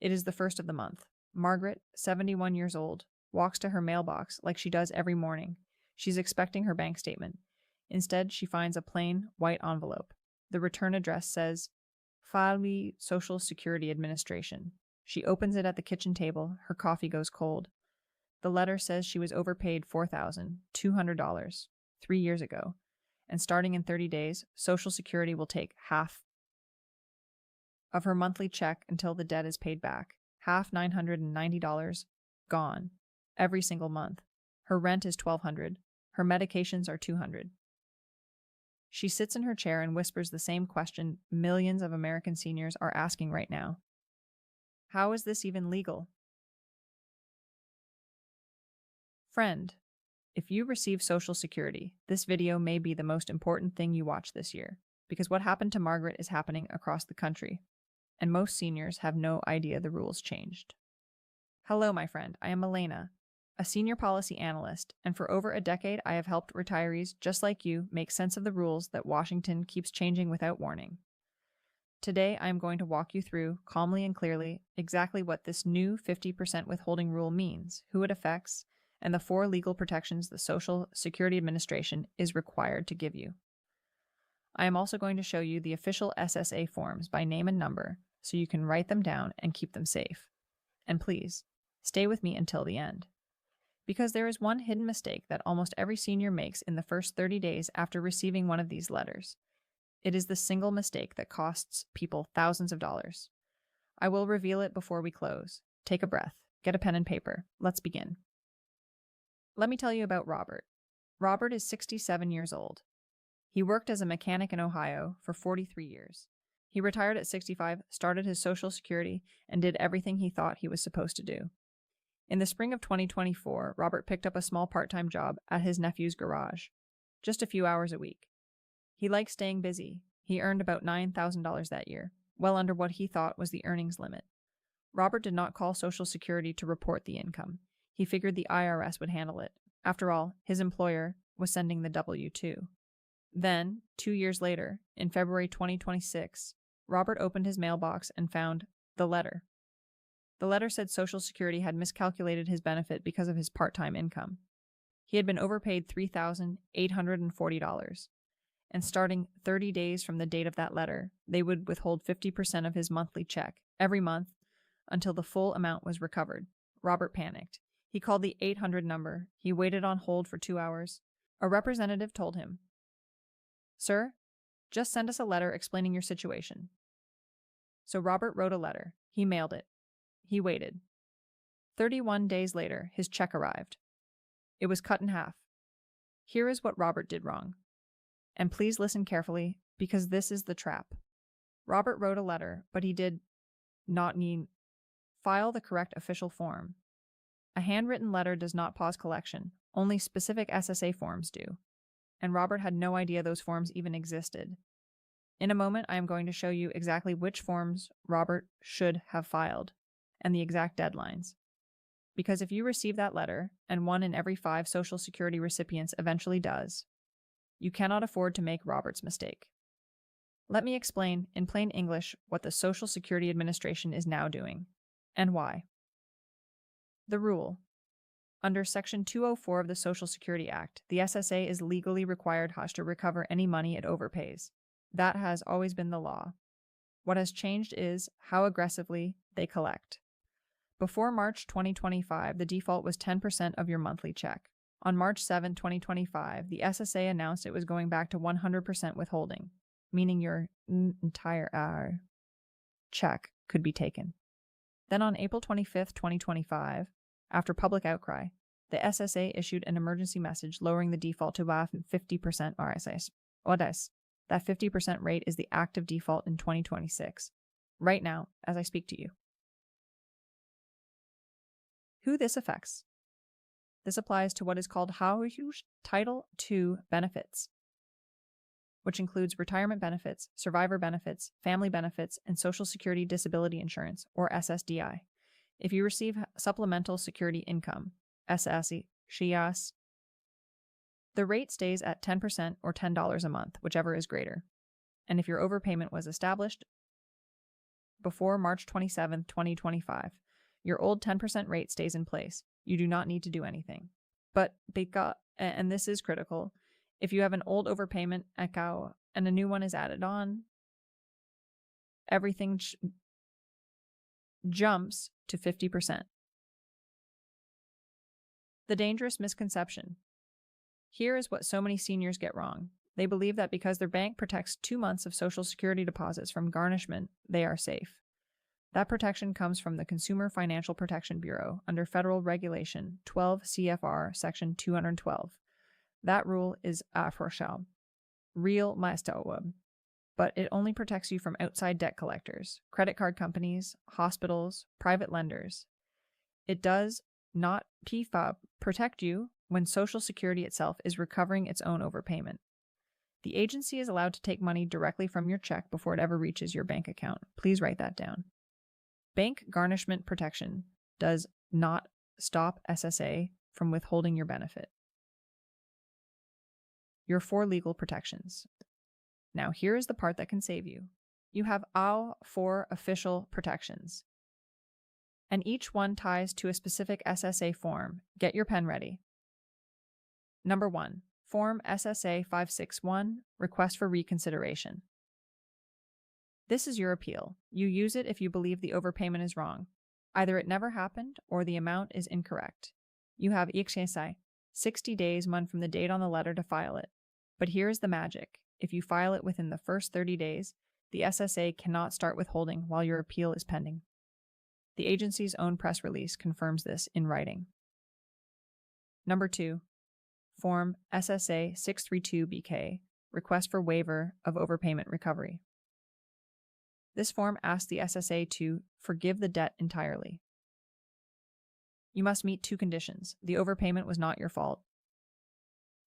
It is the first of the month. Margaret, 71 years old, walks to her mailbox like she does every morning. She's expecting her bank statement. Instead, she finds a plain, white envelope. The return address says, File Social Security Administration. She opens it at the kitchen table. Her coffee goes cold. The letter says she was overpaid $4,200 3 years ago, and starting in 30 days, Social Security will take half of her monthly check until the debt is paid back. Half $990 gone every single month. Her rent is $1,200. Her medications are $200. She sits in her chair and whispers the same question millions of American seniors are asking right now. How is this even legal? Friend, if you receive Social Security, this video may be the most important thing you watch this year, because what happened to Margaret is happening across the country, and most seniors have no idea the rules changed. Hello, my friend. I am Milena, a senior policy analyst, and for over a decade I have helped retirees just like you make sense of the rules that Washington keeps changing without warning. Today I am going to walk you through, calmly and clearly, exactly what this new 50% withholding rule means, who it affects, and the 4 legal protections the Social Security Administration is required to give you. I am also going to show you the official SSA forms by name and number so you can write them down and keep them safe. And please, stay with me until the end. Because there is one hidden mistake that almost every senior makes in the first 30 days after receiving one of these letters. It is the single mistake that costs people thousands of dollars. I will reveal it before we close. Take a breath, get a pen and paper. Let's begin. Let me tell you about Robert. Robert is 67 years old. He worked as a mechanic in Ohio for 43 years. He retired at 65, started his Social Security, and did everything he thought he was supposed to do. In the spring of 2024, Robert picked up a small part-time job at his nephew's garage, just a few hours a week. He liked staying busy. He earned about $9,000 that year, well under what he thought was the earnings limit. Robert did not call Social Security to report the income. He figured the IRS would handle it. After all, his employer was sending the W-2. Then, 2 years later, in February 2026, Robert opened his mailbox and found the letter. The letter said Social Security had miscalculated his benefit because of his part-time income. He had been overpaid $3,840, and starting 30 days from the date of that letter, they would withhold 50% of his monthly check every month until the full amount was recovered. Robert panicked. He called the 800 number. He waited on hold for 2 hours. A representative told him, "Sir, just send us a letter explaining your situation." So Robert wrote a letter. He mailed it. He waited. 31 days later, his check arrived. It was cut in half. Here is what Robert did wrong. And please listen carefully, because this is the trap. Robert wrote a letter, but he did not file the correct official form. A handwritten letter does not pause collection. Only specific SSA forms do. And Robert had no idea those forms even existed. In a moment, I am going to show you exactly which forms Robert should have filed, and the exact deadlines. Because if you receive that letter, and 1 in every 5 Social Security recipients eventually does, you cannot afford to make Robert's mistake. Let me explain, in plain English, what the Social Security Administration is now doing, and why. The rule. Under Section 204 of the Social Security Act, the SSA is legally required to recover any money it overpays. That has always been the law. What has changed is how aggressively they collect. Before March 2025, the default was 10% of your monthly check. On March 7, 2025, the SSA announced it was going back to 100% withholding, meaning your entire check could be taken. Then on April 25, 2025, after public outcry, the SSA issued an emergency message lowering the default to 50% RSS. That 50% rate is the active default in 2026, right now, as I speak to you. Who this affects? This applies to what is called Title II benefits, which includes retirement benefits, survivor benefits, family benefits, and Social Security Disability Insurance, or SSDI. If you receive supplemental security income, SSDI, the rate stays at 10% or $10 a month, whichever is greater. And if your overpayment was established, before March 27, 2025. Your old 10% rate stays in place. You do not need to do anything. But and this is critical, if you have an old overpayment account and a new one is added on, everything jumps to 50%. The dangerous misconception. Here is what so many seniors get wrong. They believe that because their bank protects 2 months of Social Security deposits from garnishment, they are safe. That protection comes from the Consumer Financial Protection Bureau under Federal Regulation 12 CFR Section 212. That rule is afroshal, real maestawab, but it only protects you from outside debt collectors, credit card companies, hospitals, private lenders. It does not PFAB protect you when Social Security itself is recovering its own overpayment. The agency is allowed to take money directly from your check before it ever reaches your bank account. Please write that down. Bank garnishment protection does not stop SSA from withholding your benefit. Your 4 legal protections. Now here is the part that can save you. You have our 4 official protections, and each one ties to a specific SSA form. Get your pen ready. Number 1, Form SSA 561, Request for Reconsideration. This is your appeal. You use it if you believe the overpayment is wrong. Either it never happened or the amount is incorrect. You have 60 days from the date on the letter to file it. But here's the magic. If you file it within the first 30 days, the SSA cannot start withholding while your appeal is pending. The agency's own press release confirms this in writing. Number 2, Form SSA 632BK, Request for Waiver of Overpayment Recovery. This form asks the SSA to forgive the debt entirely. You must meet 2 conditions. The overpayment was not your fault,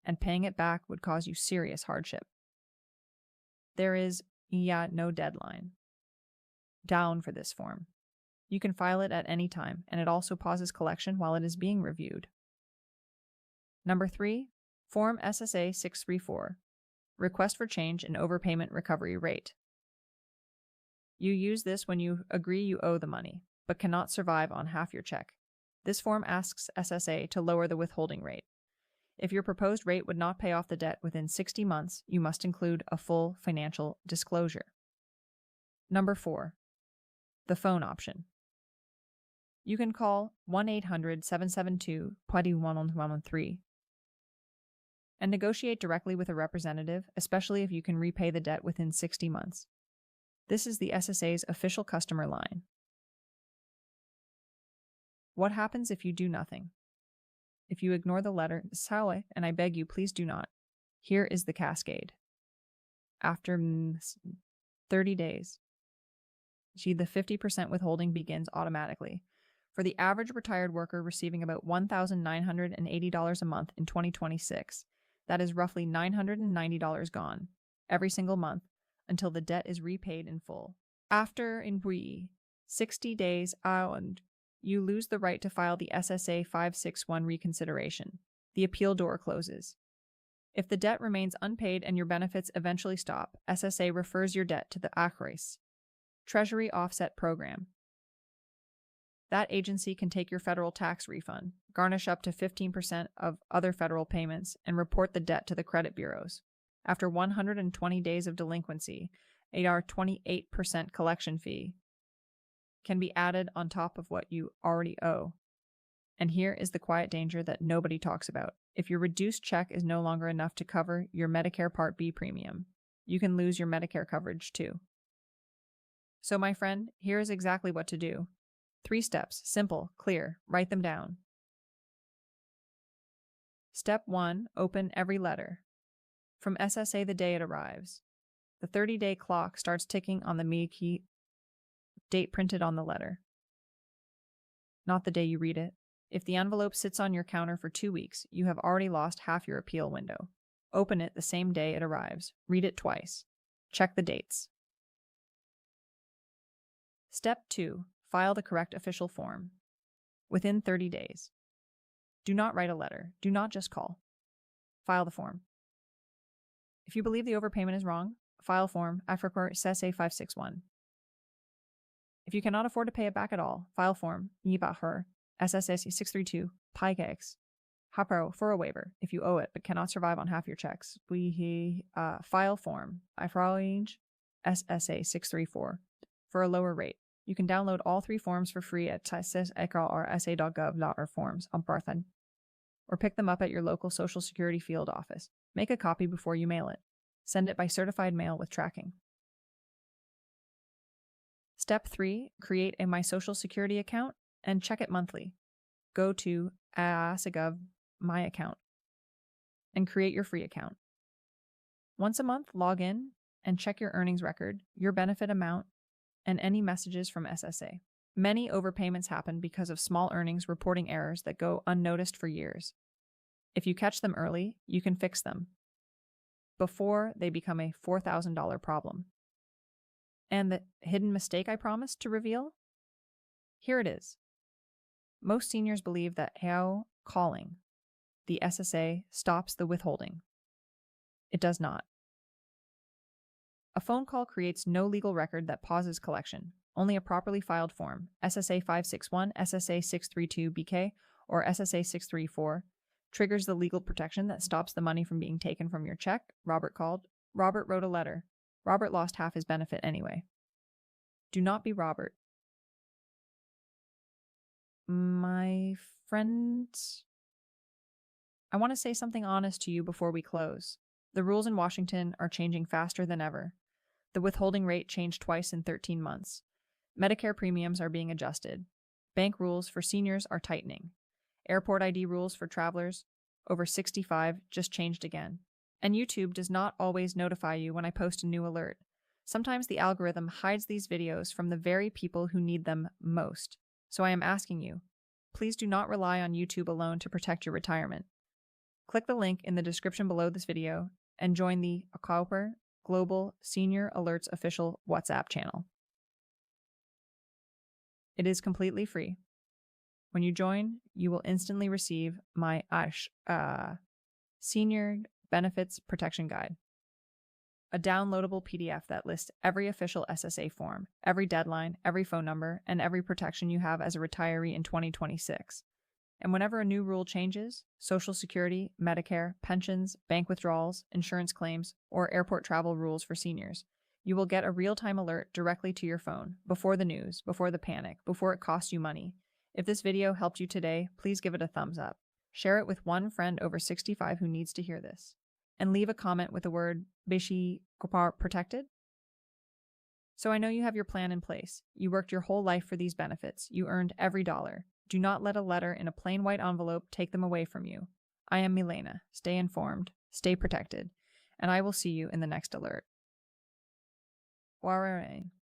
and paying it back would cause you serious hardship. There is no deadline down for this form. You can file it at any time, and it also pauses collection while it is being reviewed. Number 3, Form SSA 634, Request for Change in Overpayment Recovery Rate. You use this when you agree you owe the money, but cannot survive on half your check. This form asks SSA to lower the withholding rate. If your proposed rate would not pay off the debt within 60 months, you must include a full financial disclosure. Number 4, the phone option. You can call 1-800-772-2113 and negotiate directly with a representative, especially if you can repay the debt within 60 months. This is the SSA's official customer line. What happens if you do nothing? If you ignore the letter, and I beg you, please do not. Here is the cascade. After 30 days, the 50% withholding begins automatically. For the average retired worker receiving about $1,980 a month in 2026, that is roughly $990 gone every single month until the debt is repaid in full. After 60 days and you lose the right to file the SSA 561 reconsideration. The appeal door closes. If the debt remains unpaid and your benefits eventually stop, SSA refers your debt to the ACRES, Treasury Offset Program. That agency can take your federal tax refund, garnish up to 15% of other federal payments, and report the debt to the credit bureaus. After 120 days of delinquency, our 28% collection fee can be added on top of what you already owe. And here is the quiet danger that nobody talks about. If your reduced check is no longer enough to cover your Medicare Part B premium, you can lose your Medicare coverage too. So my friend, here is exactly what to do. 3 steps, simple, clear, write them down. Step 1, open every letter. From SSA the day it arrives. The 30-day clock starts ticking on the date printed on the letter, not the day you read it. If the envelope sits on your counter for 2 weeks, you have already lost half your appeal window. Open it the same day it arrives. Read it twice. Check the dates. Step 2, file the correct official form within 30 days. Do not write a letter. Do not just call. File the form. If you believe the overpayment is wrong, file form SSA 561. If you cannot afford to pay it back at all, file form IBAHR SSA 632 PIGEX HAPRO for a waiver if you owe it but cannot survive on half your checks. We file form IFRANGE SSA 634 for a lower rate. You can download all 3 forms for free at ssa.gov or forms on Barthen, or pick them up at your local Social Security field office. Make a copy before you mail it. Send it by certified mail with tracking. Step 3, create a My Social Security account and check it monthly. Go to ssa.gov My Account and create your free account. Once a month, log in and check your earnings record, your benefit amount, and any messages from SSA. Many overpayments happen because of small earnings reporting errors that go unnoticed for years. If you catch them early, you can fix them before they become a $4,000 problem. And the hidden mistake I promised to reveal? Here it is. Most seniors believe that how calling the SSA stops the withholding. It does not. A phone call creates no legal record that pauses collection. Only a properly filed form, SSA 561, SSA 632BK, or SSA 634, triggers the legal protection that stops the money from being taken from your check. Robert called. Robert wrote a letter. Robert lost half his benefit anyway. Do not be Robert. My friends, I want to say something honest to you before we close. The rules in Washington are changing faster than ever. The withholding rate changed twice in 13 months. Medicare premiums are being adjusted. Bank rules for seniors are tightening. Airport ID rules for travelers over 65 just changed again. And YouTube does not always notify you when I post a new alert. Sometimes the algorithm hides these videos from the very people who need them most. So I am asking you, please do not rely on YouTube alone to protect your retirement. Click the link in the description below this video and join the Cowper Global Senior Alerts official WhatsApp channel. It is completely free. When you join, you will instantly receive my Senior Benefits Protection Guide, a downloadable PDF that lists every official SSA form, every deadline, every phone number, and every protection you have as a retiree in 2026. And whenever a new rule changes, Social Security, Medicare, pensions, bank withdrawals, insurance claims, or airport travel rules for seniors, you will get a real-time alert directly to your phone, before the news, before the panic, before it costs you money. If this video helped you today, please give it a thumbs up. Share it with one friend over 65 who needs to hear this. And leave a comment with the word Bishi Kopar protected. So I know you have your plan in place. You worked your whole life for these benefits. You earned every dollar. Do not let a letter in a plain white envelope take them away from you. I am Milena. Stay informed, stay protected, and I will see you in the next alert. Warare.